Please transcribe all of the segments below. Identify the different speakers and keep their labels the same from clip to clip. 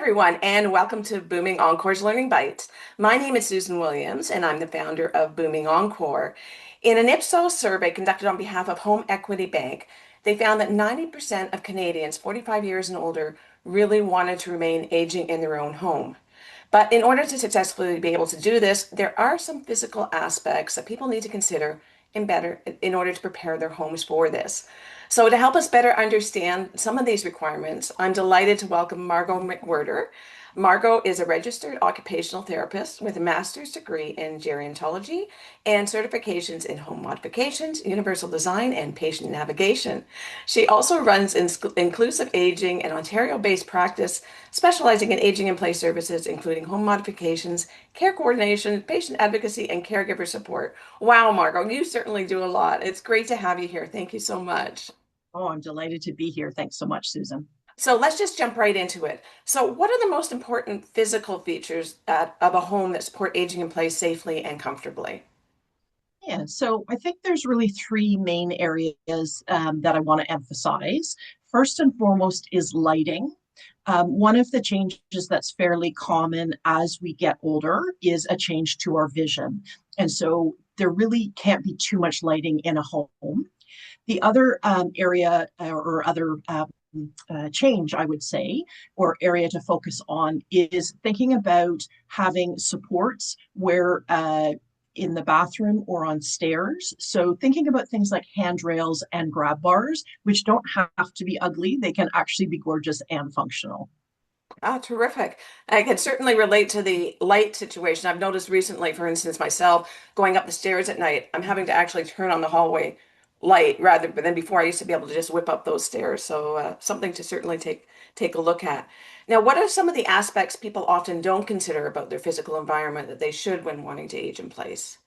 Speaker 1: everyone, and welcome to Booming Encore's Learning Bites. My name is Susan Williams, and I'm the founder of Booming Encore. In an Ipsos survey conducted on behalf of Home Equity Bank, they found that 90% of Canadians 45 years and older really wanted to remain aging in their own home. But in order to successfully be able to do this, there are some physical aspects that people need to consider in order to prepare their homes for this. So to help us better understand some of these requirements, I'm delighted to welcome Margot McWhirter. Margot is a registered occupational therapist with a master's degree in gerontology and certifications in home modifications, universal design, and patient navigation. She also runs inclusive aging and Ontario-based practice, specializing in aging in place services, including home modifications, care coordination, patient advocacy, and caregiver support. Wow, Margot, you certainly do a lot. It's great to have you here. Thank you so much.
Speaker 2: Oh, I'm delighted to be here. Thanks so much, Susan.
Speaker 1: So let's just jump right into it. So, what are the most important physical features of a home that support aging in place safely and comfortably?
Speaker 2: Yeah, so I think there's really three main areas that I want to emphasize. First and foremost is lighting. One of the changes that's fairly common as we get older is a change to our vision. And so there really can't be too much lighting in a home. The other area or other change, I would say, or area to focus on is thinking about having supports where in the bathroom or on stairs. So thinking about things like handrails and grab bars, which don't have to be ugly. They can actually be gorgeous and functional.
Speaker 1: Ah, terrific. I can certainly relate to the light situation. I've noticed recently, for instance, myself going up the stairs at night, I'm having to actually turn on the hallway light rather than before I used to be able to just whip up those stairs. So something to certainly take a look at. Now, what are some of the aspects people often don't consider about their physical environment that they should when wanting to age in place?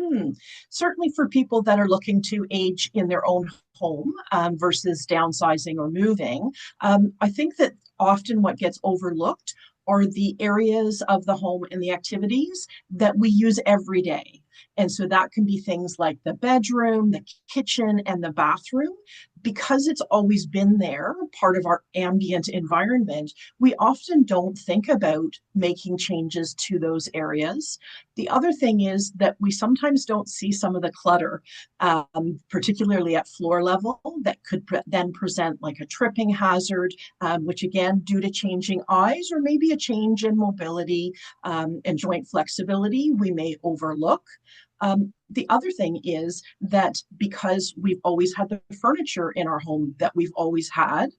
Speaker 2: Hmm. Certainly for people that are looking to age in their own home versus downsizing or moving, I think that often what gets overlooked are the areas of the home and the activities that we use every day. And so that can be things like the bedroom, the kitchen, and the bathroom. Because it's always been there, part of our ambient environment, we often don't think about making changes to those areas. The other thing is that we sometimes don't see some of the clutter, particularly at floor level, that could then present like a tripping hazard, which again, due to changing eyes or maybe a change in mobility and joint flexibility, we may overlook. The other thing is that because we've always had the furniture in our home that we've always had,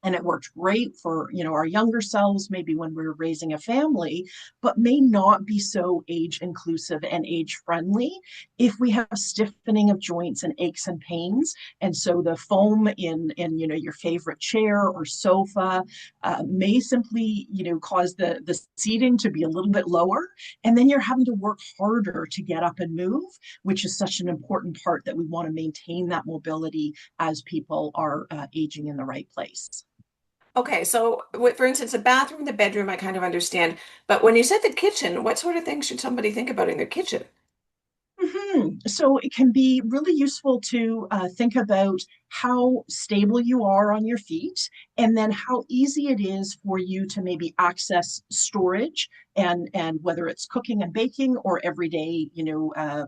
Speaker 2: and it worked great for our younger selves maybe when we were raising a family, but may not be so age inclusive and age friendly if we have stiffening of joints and aches and pains. And so the foam in your favorite chair or sofa may simply cause the seating to be a little bit lower, and then you're having to work harder to get up and move, which is such an important part that we want to maintain that mobility as people are aging in the right place.
Speaker 1: Okay, so for instance, the bathroom, the bedroom, I kind of understand. But when you said the kitchen, what sort of things should somebody think about in their kitchen?
Speaker 2: So it can be really useful to think about how stable you are on your feet, and then how easy it is for you to maybe access storage, and whether it's cooking and baking or everyday,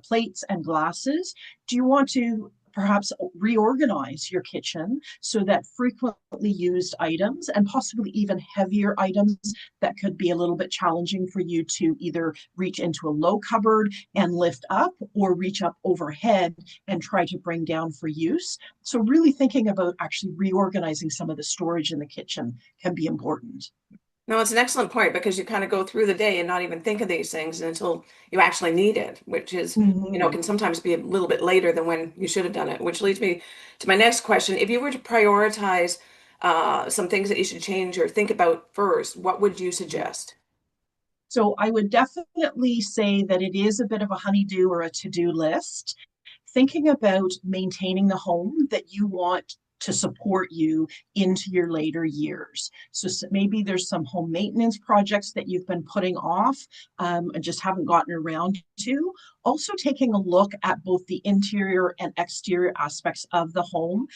Speaker 2: plates and glasses. Do you want to perhaps reorganize your kitchen so that frequently used items and possibly even heavier items that could be a little bit challenging for you to either reach into a low cupboard and lift up, or reach up overhead and try to bring down for use? So really thinking about actually reorganizing some of the storage in the kitchen can be important.
Speaker 1: No, it's an excellent point because you kind of go through the day and not even think of these things until you actually need it, which is,
Speaker 2: Mhm.
Speaker 1: can sometimes be a little bit later than when you should have done it, which leads me to my next question. If you were to prioritize some things that you should change or think about first, what would you suggest?
Speaker 2: So I would definitely say that it is a bit of a honeydew or a to-do list. Thinking about maintaining the home that you want to support you into your later years. So maybe there's some home maintenance projects that you've been putting off and just haven't gotten around to, Also taking a look at both the interior and exterior aspects of the home.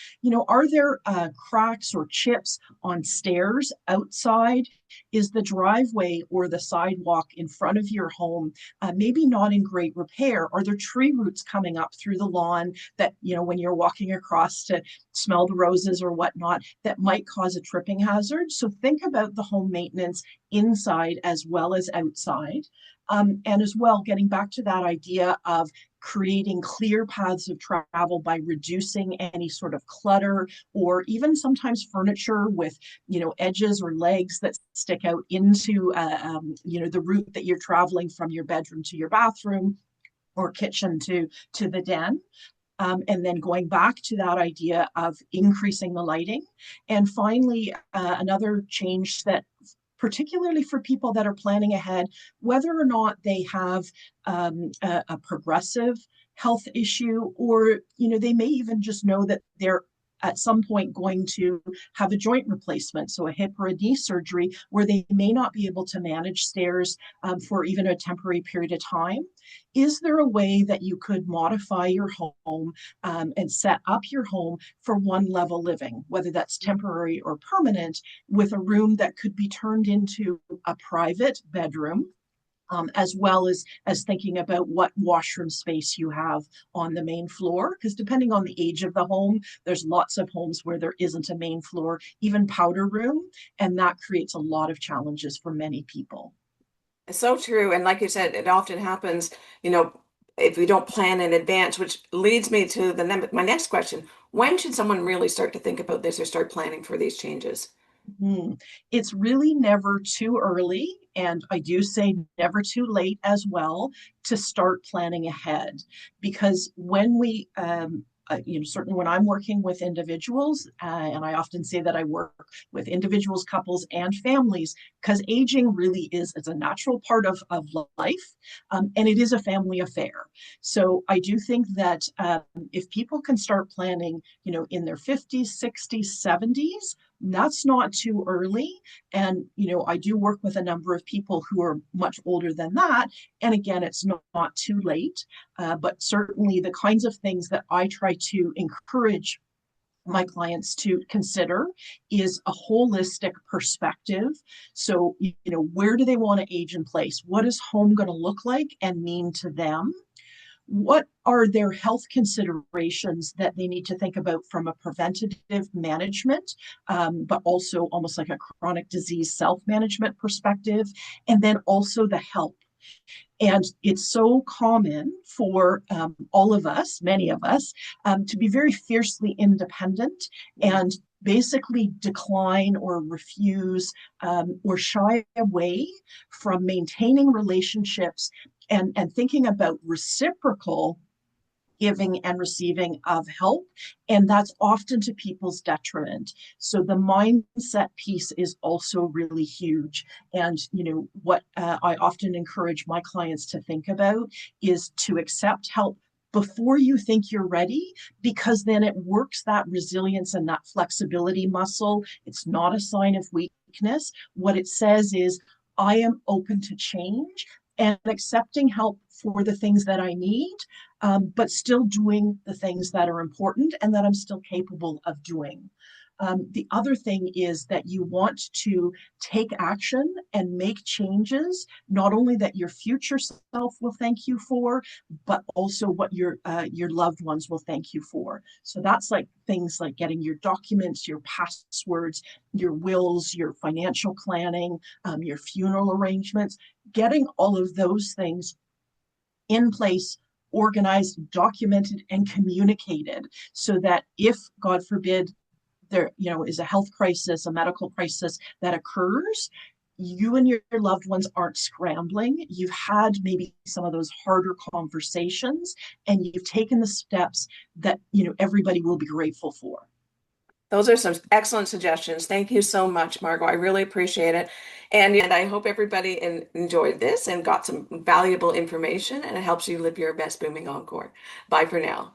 Speaker 2: Are there cracks or chips on stairs outside? Is the driveway or the sidewalk in front of your home maybe not in great repair? Are there tree roots coming up through the lawn that, when you're walking across to smell the roses or whatnot, that might cause a tripping hazard? So think about the home maintenance inside as well as outside. And as well, getting back to that idea of creating clear paths of travel by reducing any sort of clutter or even sometimes furniture with edges or legs that stick out into the route that you're traveling from your bedroom to your bathroom or kitchen to the den. And then going back to that idea of increasing the lighting. And finally, another change that particularly for people that are planning ahead, whether or not they have a progressive health issue, or they may even just know that they're at some point going to have a joint replacement, so a hip or a knee surgery, where they may not be able to manage stairs for even a temporary period of time. Is there a way that you could modify your home and set up your home for one level living, whether that's temporary or permanent, with a room that could be turned into a private bedroom, as well as thinking about what washroom space you have on the main floor? Because depending on the age of the home, there's lots of homes where there isn't a main floor, even powder room, and that creates a lot of challenges for many people.
Speaker 1: It's so true. And like you said, it often happens, you know, if we don't plan in advance, which leads me to my next question. When should someone really start to think about this or start planning for these changes?
Speaker 2: Hmm. It's really never too early, and I do say never too late as well, to start planning ahead. Because when certainly when I'm working with individuals, and I often say that I work with individuals, couples, and families, because aging really is a natural part of life, and it is a family affair. So I do think that if people can start planning, in their 50s, 60s, 70s, that's not too early. And, I do work with a number of people who are much older than that. And again, it's not too late. But certainly the kinds of things that I try to encourage my clients to consider is a holistic perspective. So, where do they want to age in place? What is home going to look like and mean to them? What are their health considerations that they need to think about from a preventative management, but also almost like a chronic disease self-management perspective, and then also the help. And it's so common for all of us, many of us, to be very fiercely independent and basically decline or refuse or shy away from maintaining relationships and thinking about reciprocal giving and receiving of help. And that's often to people's detriment. So the mindset piece is also really huge. And, what I often encourage my clients to think about is to accept help before you think you're ready, because then it works that resilience and that flexibility muscle. It's not a sign of weakness. What it says is, I am open to change and accepting help for the things that I need, but still doing the things that are important and that I'm still capable of doing. The other thing is that you want to take action and make changes, not only that your future self will thank you for, but also what your loved ones will thank you for. So that's like things like getting your documents, your passwords, your wills, your financial planning, your funeral arrangements, getting all of those things in place, organized, documented, and communicated, so that if, God forbid, there is a health crisis, a medical crisis that occurs, you and your loved ones aren't scrambling. You've had maybe some of those harder conversations, and you've taken the steps that everybody will be grateful for.
Speaker 1: Those are some excellent suggestions. Thank you so much, Margot. I really appreciate it. And I hope everybody enjoyed this and got some valuable information and it helps you live your best booming encore. Bye for now.